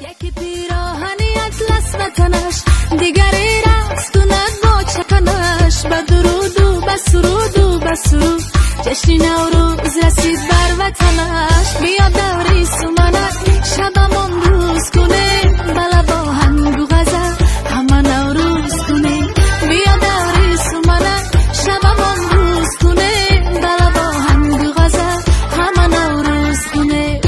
یکی پیراهنی اطلس و تنش دیگری رقص کند با چپنش به درود و به سرود و به سرود جشن نوروز رسید بر وطنش بیا دوری سومنک شبمون روز کنیم بله با هنگ و غزل همه نوروز کنیم بیا دوری سومنک شبمون روز کنیم بله با هنگ و غزل همه نوروز کنیم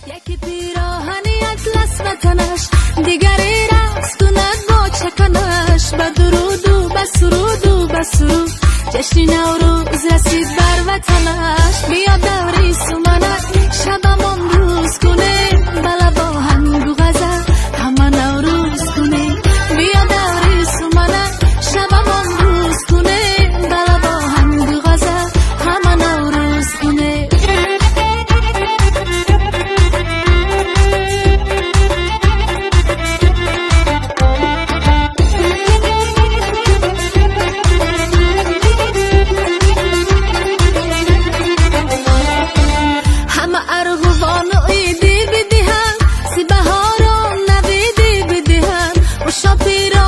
یکی پیراهنی اطلس و تنش دیگری رقص کند با چپنش به درود و به سرود و به سرود جشن نوروز رسید بر وطنش بیا دوری سومنک شبمون روز کنیم بله با هنگ و غزل همه نوروز کنیم بیا دوری سومنک شبمون روز کنیم بله با هنگ و غزل همه نوروز کنیم Shopee